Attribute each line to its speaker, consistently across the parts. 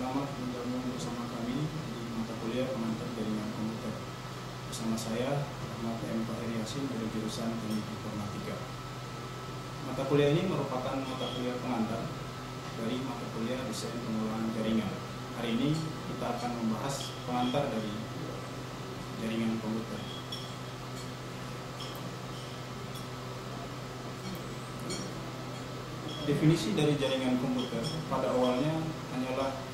Speaker 1: Selamat bergabung bersama kami di mata kuliah pengantar jaringan komputer. Bersama saya, Ahmad M. Fahri Yasin dari jurusan Teknik Informatika. Mata kuliah ini merupakan mata kuliah pengantar dari mata kuliah Desain Pengelolaan Jaringan. Hari ini kita akan membahas pengantar dari jaringan komputer. Definisi dari jaringan komputer pada awalnya hanyalah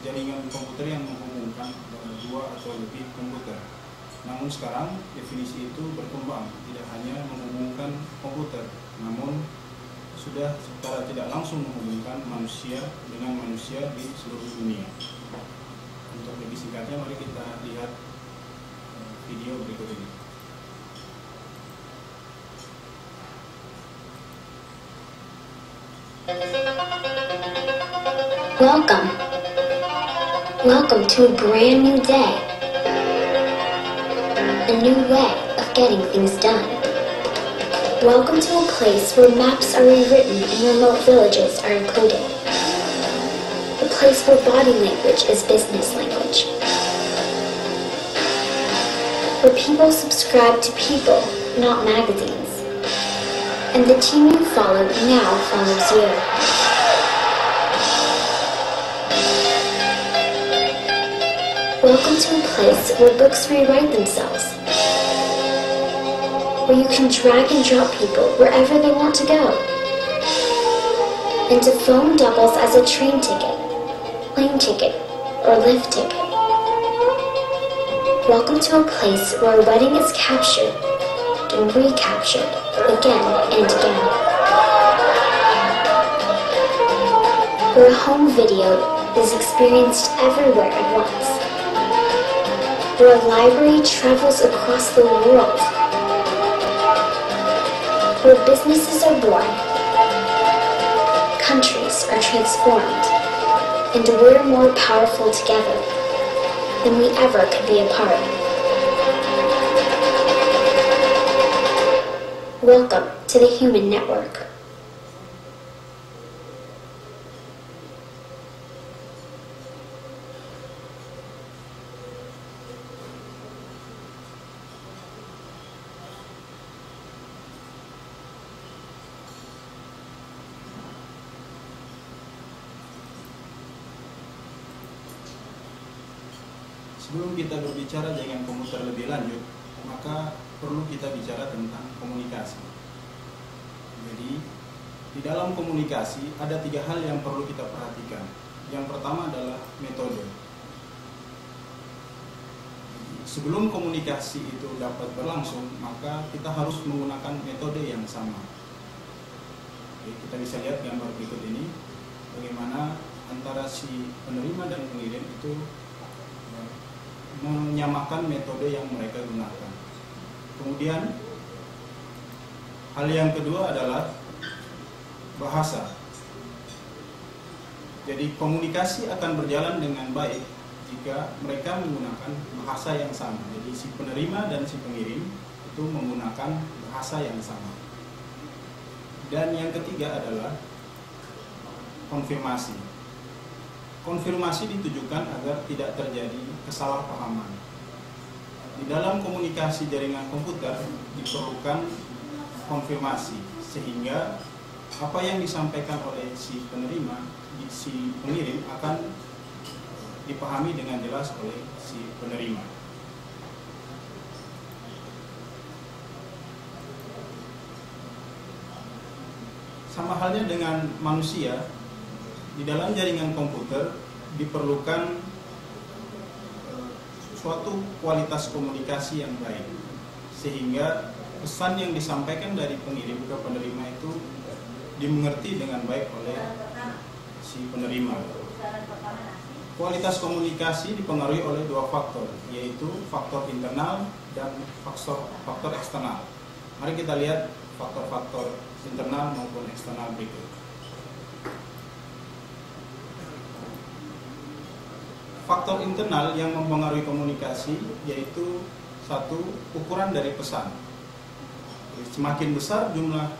Speaker 1: jaringan komputer yang menghubungkan dua atau lebih komputer. Namun sekarang definisi itu berkembang, tidak hanya menghubungkan komputer, namun sudah secara tidak langsung menghubungkan manusia dengan manusia di seluruh dunia. Untuk lebih singkatnya, mari kita lihat video berikut ini.
Speaker 2: Welcome to a brand new day. A new way of getting things done. Welcome to a place where maps are rewritten and remote villages are included. A place where body language is business language. Where people subscribe to people, not magazines. And the team you followed now follows you. Welcome to a place where books rewrite themselves. Where you can drag and drop people wherever they want to go. And a phone doubles as a train ticket, plane ticket, or lift ticket. Welcome to a place where a wedding is captured and recaptured again and again. Where a home video is experienced everywhere at once. Where a library travels across the world. Where businesses are born, countries are transformed, and we're more powerful together than we ever could be apart. Welcome to the Human Network.
Speaker 1: Sebelum kita berbicara jaringan komputer lebih lanjut, maka perlu kita bicara tentang komunikasi. Jadi, di dalam komunikasi ada 3 hal yang perlu kita perhatikan. Yang pertama adalah metode. Sebelum komunikasi itu dapat berlangsung, maka kita harus menggunakan metode yang sama. Oke, kita bisa lihat gambar berikut ini, bagaimana antara si penerima dan pengirim itu menyamakan metode yang mereka gunakan. Kemudian hal yang kedua adalah bahasa. Jadi komunikasi akan berjalan dengan baik jika mereka menggunakan bahasa yang sama. Jadi si penerima dan si pengirim itu menggunakan bahasa yang sama. Dan yang ketiga adalah konfirmasi. Konfirmasi ditujukan agar tidak terjadi kesalahpahaman. Di dalam komunikasi jaringan komputer diperlukan konfirmasi, sehingga apa yang disampaikan oleh si penerima, si pengirim akan dipahami dengan jelas oleh si penerima. Sama halnya dengan manusia, di dalam jaringan komputer diperlukan suatu kualitas komunikasi yang baik, sehingga pesan yang disampaikan dari pengirim ke penerima itu dimengerti dengan baik oleh si penerima. Kualitas komunikasi dipengaruhi oleh 2 faktor, yaitu faktor internal dan faktor eksternal. Mari kita lihat faktor-faktor internal maupun eksternal berikut. Faktor internal yang mempengaruhi komunikasi yaitu 1, ukuran dari pesan. Semakin besar jumlah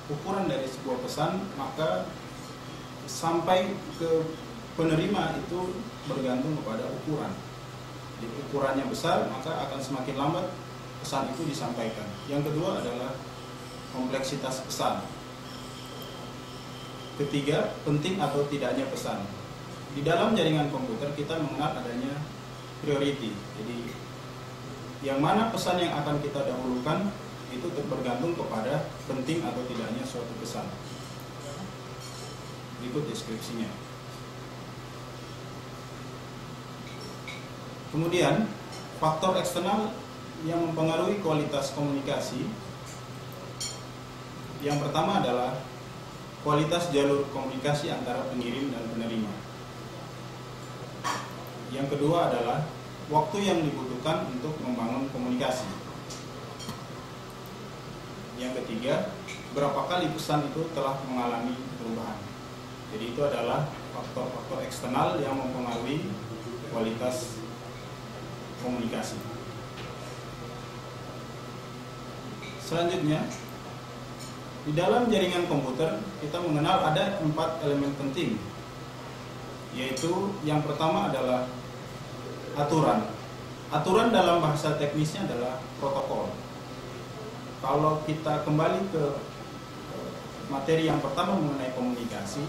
Speaker 1: ukuran dari sebuah pesan, maka sampai ke penerima itu bergantung kepada ukuran. Jadi ukurannya besar, maka akan semakin lambat pesan itu disampaikan. Yang kedua adalah kompleksitas pesan. Ketiga, penting atau tidaknya pesan. Di dalam jaringan komputer kita mengenal adanya priority. Jadi yang mana pesan yang akan kita dahulukan itu bergantung kepada penting atau tidaknya suatu pesan. Berikut deskripsinya. Kemudian, faktor eksternal yang mempengaruhi kualitas komunikasi. Yang pertama adalah kualitas jalur komunikasi antara pengirim dan penerima. Yang kedua adalah waktu yang dibutuhkan untuk membangun komunikasi. Yang ketiga, berapa kali pesan itu telah mengalami perubahan. Jadi itu adalah faktor-faktor eksternal yang mempengaruhi kualitas komunikasi. Selanjutnya, di dalam jaringan komputer kita mengenal ada 4 elemen penting, yaitu yang pertama adalah aturan. Aturan dalam bahasa teknisnya adalah protokol. Kalau kita kembali ke materi yang pertama mengenai komunikasi,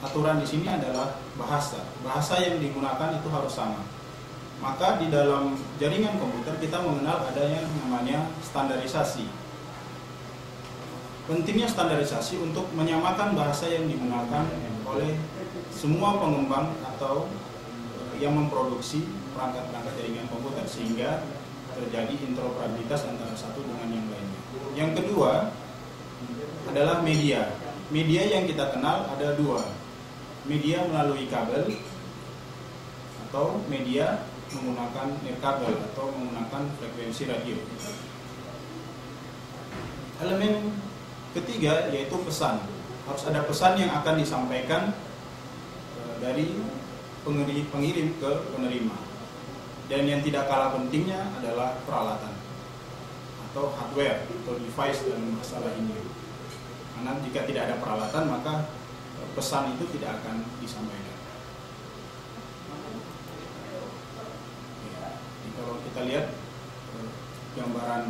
Speaker 1: aturan di sini adalah bahasa. Bahasa yang digunakan itu harus sama. Maka di dalam jaringan komputer kita mengenal adanya yang namanya standarisasi. Pentingnya standarisasi untuk menyamakan bahasa yang digunakan oleh semua pengembang atau yang memproduksi perangkat-perangkat jaringan komputer, sehingga terjadi interoperabilitas antara satu dengan yang lainnya. Yang kedua adalah media. Media yang kita kenal ada 2. Media melalui kabel atau media menggunakan nirkabel atau menggunakan frekuensi radio. Elemen ketiga yaitu pesan. Harus ada pesan yang akan disampaikan dari pengirim ke penerima. Dan yang tidak kalah pentingnya adalah peralatan atau hardware atau device dalam masalah ini. Karena jika tidak ada peralatan maka pesan itu tidak akan disampaikan. Jadi kalau kita lihat gambaran,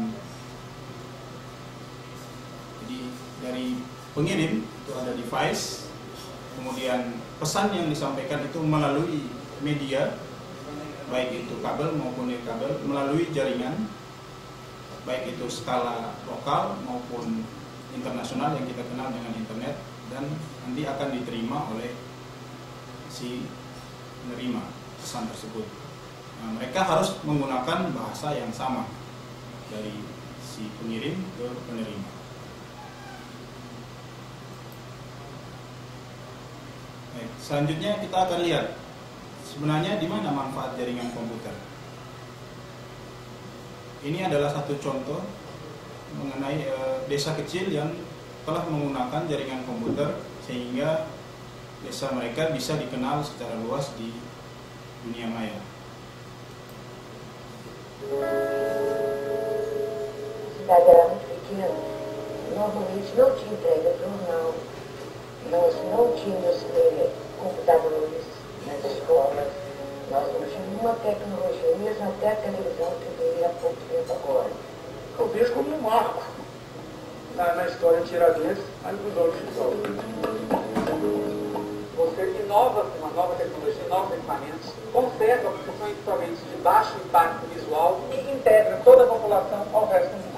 Speaker 1: jadi dari pengirim itu ada device, kemudian pesan yang disampaikan itu melalui media, baik itu kabel maupun nirkabel, melalui jaringan, baik itu skala lokal maupun internasional yang kita kenal dengan internet, dan nanti akan diterima oleh si penerima pesan tersebut. Nah, mereka harus menggunakan bahasa yang sama dari si pengirim ke penerima. Baik, selanjutnya kita akan lihat sebenarnya di mana manfaat jaringan komputer. Ini adalah satu contoh mengenai desa kecil yang telah menggunakan jaringan komputer sehingga desa mereka bisa dikenal secara luas di dunia maya.
Speaker 3: Cidade era muito pequena, normalmente não tinha entrega de jornal, nós não tínhamos computadores nas escolas, nós não tínhamos nenhuma tecnologia, mesmo até a televisão que veio há pouco tempo agora.
Speaker 4: Eu vejo como um marco na história de Tiradentes, a inclusão digital. Você inova com uma nova tecnologia, novos equipamentos, conserva porque são equipamentos de baixo impacto visual e integra toda a população ao resto do mundo.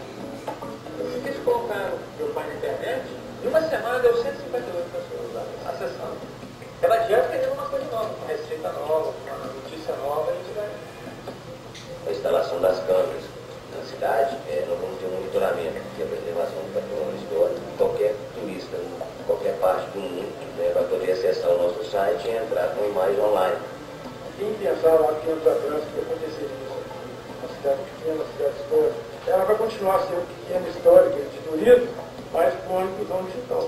Speaker 4: Eu fiquei colocando meu pai na internet, em uma semana deu 158 pessoas acessando. Ela adianta querendo uma coisa nova, uma receita nova, uma notícia nova, e a gente vai.
Speaker 5: A instalação das câmeras na cidade, nós vamos ter um monitoramento, porque a preservação do patrimônio histórico, qualquer turista, em qualquer parte do mundo, vai poder acessar o nosso site e entrar com imagem online.
Speaker 4: Quem pensava há 5 anos atrás que ia acontecer isso? Uma cidade pequena, uma cidade histórica. Ela vai continuar sendo pequena, histórica, de turismo, mas com a inclusão digital.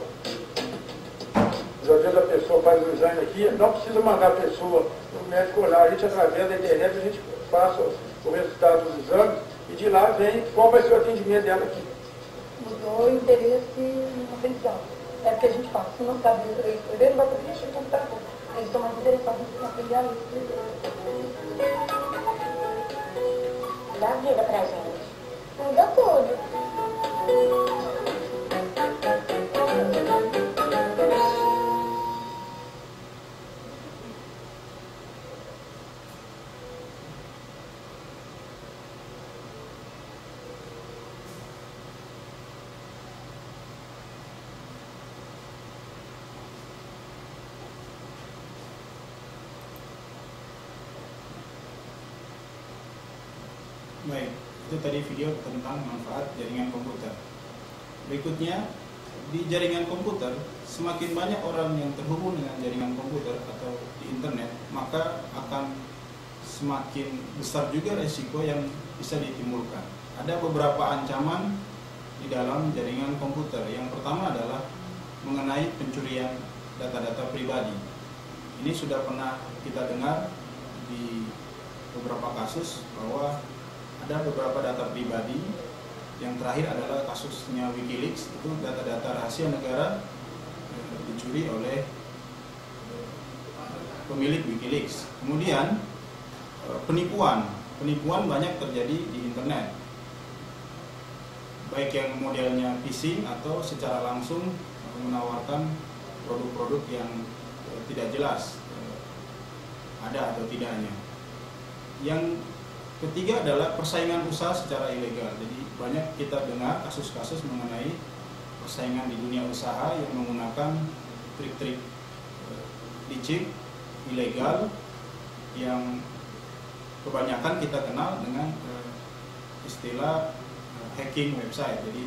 Speaker 4: Às vezes a pessoa faz o exame aqui, não precisa mandar a pessoa no médico olhar, a gente através da internet, a gente passa o resultado dos exames e de lá vem qual vai ser o atendimento dela aqui.
Speaker 3: Mudou o interesse no potencial. É porque a gente fala, se não sabe escrever, não vai poder mexer no computador. Aí estão mais interessados em material. Dá vida pra gente. Muda tudo.
Speaker 1: Baik, itu tadi video tentang manfaat jaringan komputer. Berikutnya, di jaringan komputer, semakin banyak orang yang terhubung dengan jaringan komputer atau di internet, maka akan semakin besar juga resiko yang bisa ditimbulkan. Ada beberapa ancaman di dalam jaringan komputer. Yang pertama adalah mengenai pencurian data-data pribadi. Ini sudah pernah kita dengar di beberapa kasus bahwa ada beberapa data pribadi. Yang terakhir adalah kasusnya WikiLeaks, itu data-data rahasia negara dicuri oleh pemilik WikiLeaks. Kemudian penipuan banyak terjadi di internet, baik yang modelnya phishing atau secara langsung menawarkan produk-produk yang tidak jelas ada atau tidaknya. Yang ketiga adalah persaingan usaha secara ilegal. Jadi banyak kita dengar kasus-kasus mengenai persaingan di dunia usaha yang menggunakan trik-trik licik, ilegal, yang kebanyakan kita kenal dengan istilah hacking website. Jadi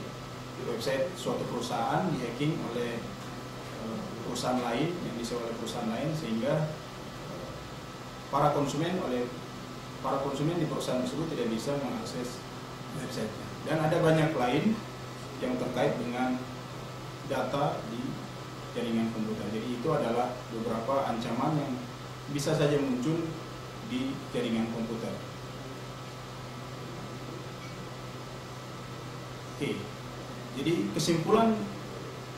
Speaker 1: website suatu perusahaan di-hacking oleh perusahaan lain, yang disewa oleh perusahaan lain, sehingga para konsumen di perusahaan tersebut tidak bisa mengakses website-nya. Dan ada banyak lain yang terkait dengan data di jaringan komputer. Jadi itu adalah beberapa ancaman yang bisa saja muncul di jaringan komputer. Oke, jadi kesimpulan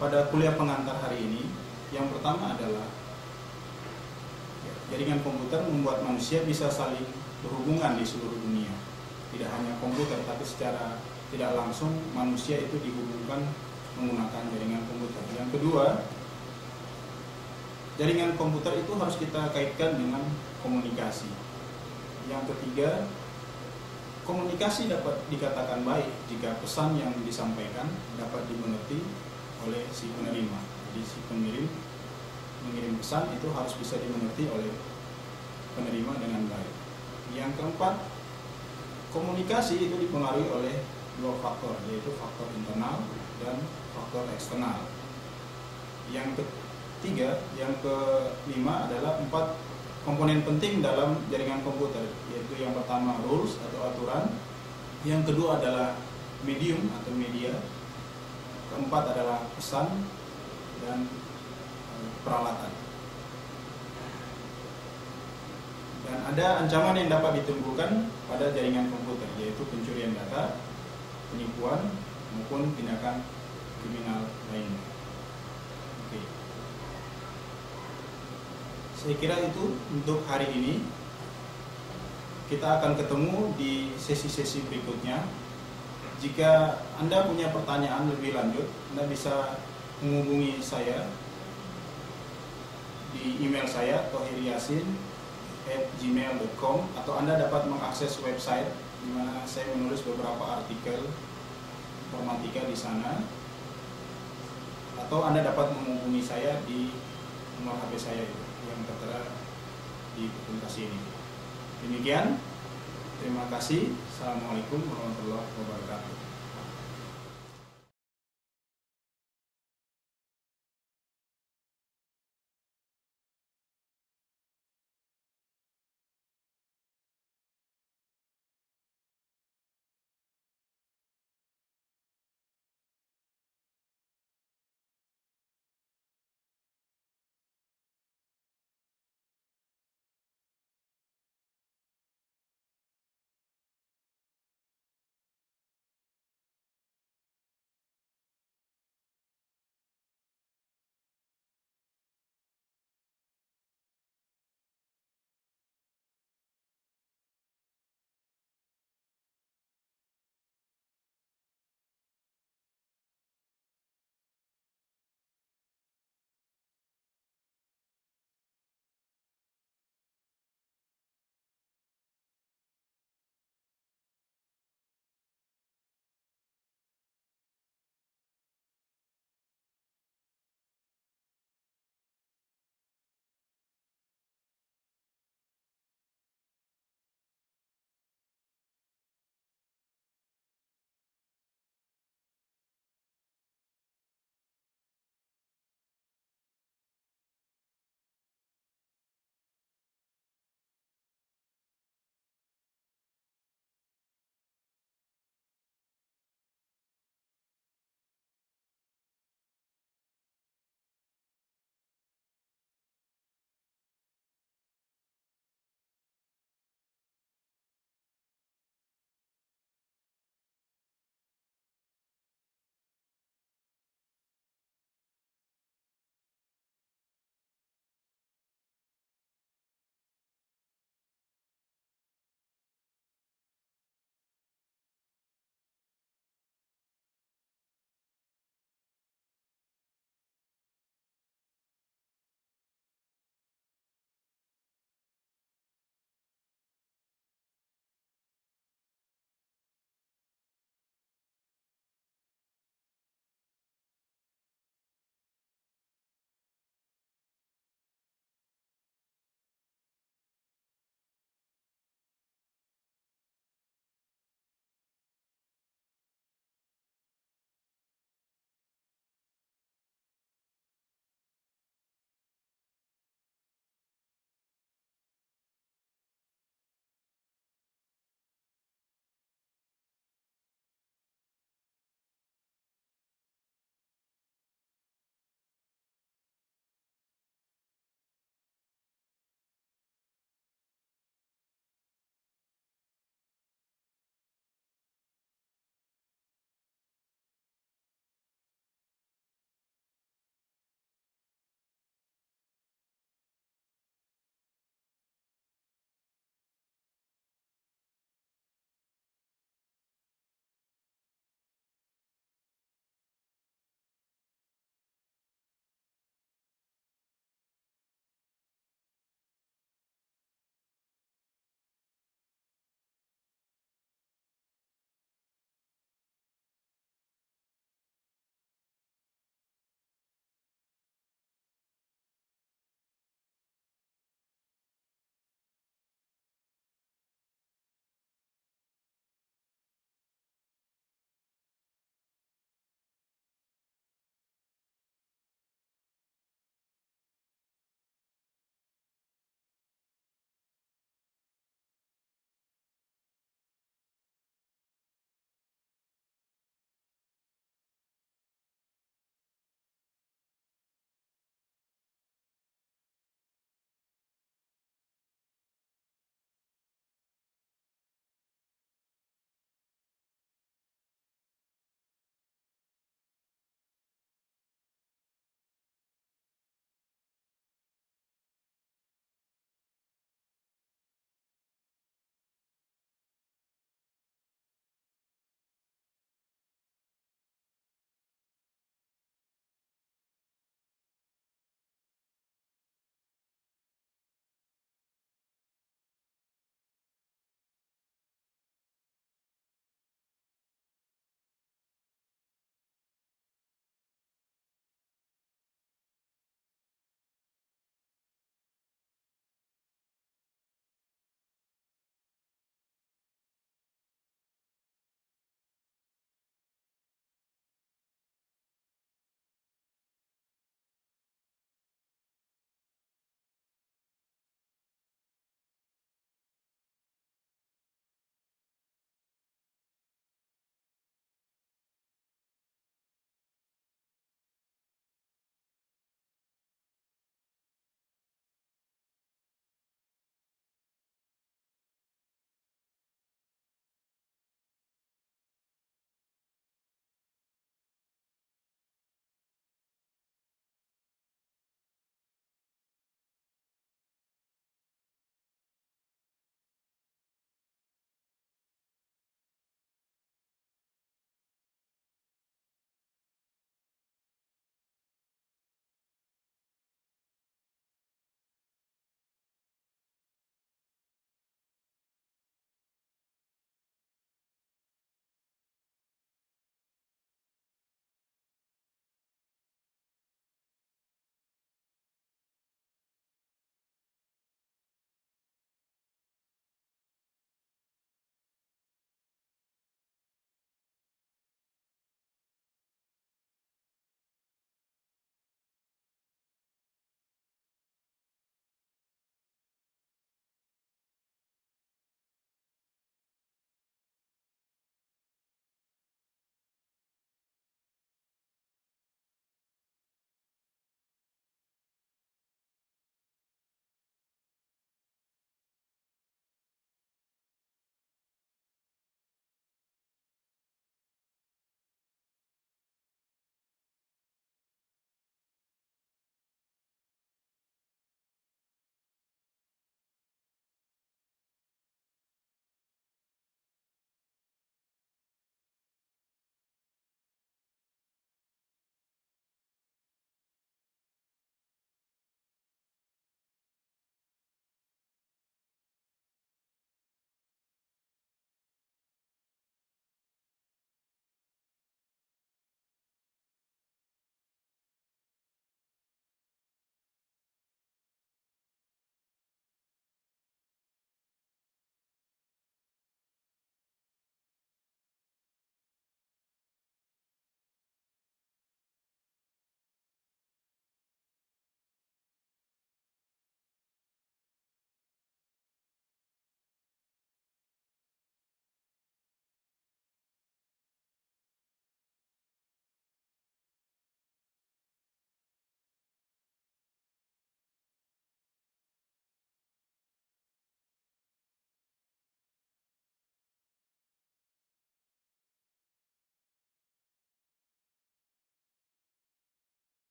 Speaker 1: pada kuliah pengantar hari ini, yang pertama adalah jaringan komputer membuat manusia bisa saling berhubungan di seluruh dunia. Tidak hanya komputer, tapi secara tidak langsung manusia itu dihubungkan menggunakan jaringan komputer. Yang kedua, jaringan komputer itu harus kita kaitkan dengan komunikasi. Yang ketiga, komunikasi dapat dikatakan baik jika pesan yang disampaikan dapat dimengerti oleh si penerima. Jadi si pengirim mengirim pesan itu harus bisa dimengerti oleh penerima dengan baik. Yang keempat, komunikasi itu dipengaruhi oleh dua faktor, yaitu faktor internal dan faktor eksternal. Yang ketiga, yang kelima adalah 4 komponen penting dalam jaringan komputer, yaitu yang pertama rules atau aturan, yang kedua adalah medium atau media, keempat adalah pesan, dan peralatan. Dan ada ancaman yang dapat ditimbulkan pada jaringan komputer, yaitu pencurian data, penipuan, maupun tindakan kriminal lainnya. Oke. Saya kira itu untuk hari ini. Kita akan ketemu di sesi-sesi berikutnya. Jika Anda punya pertanyaan lebih lanjut, Anda bisa menghubungi saya di email saya thohiryasin@gmail.com, atau Anda dapat mengakses website di mana saya menulis beberapa artikel informatika di sana, atau Anda dapat menghubungi saya di nomor HP saya itu yang tertera di presentasi ini. Demikian, terima kasih. Assalamualaikum warahmatullahi wabarakatuh.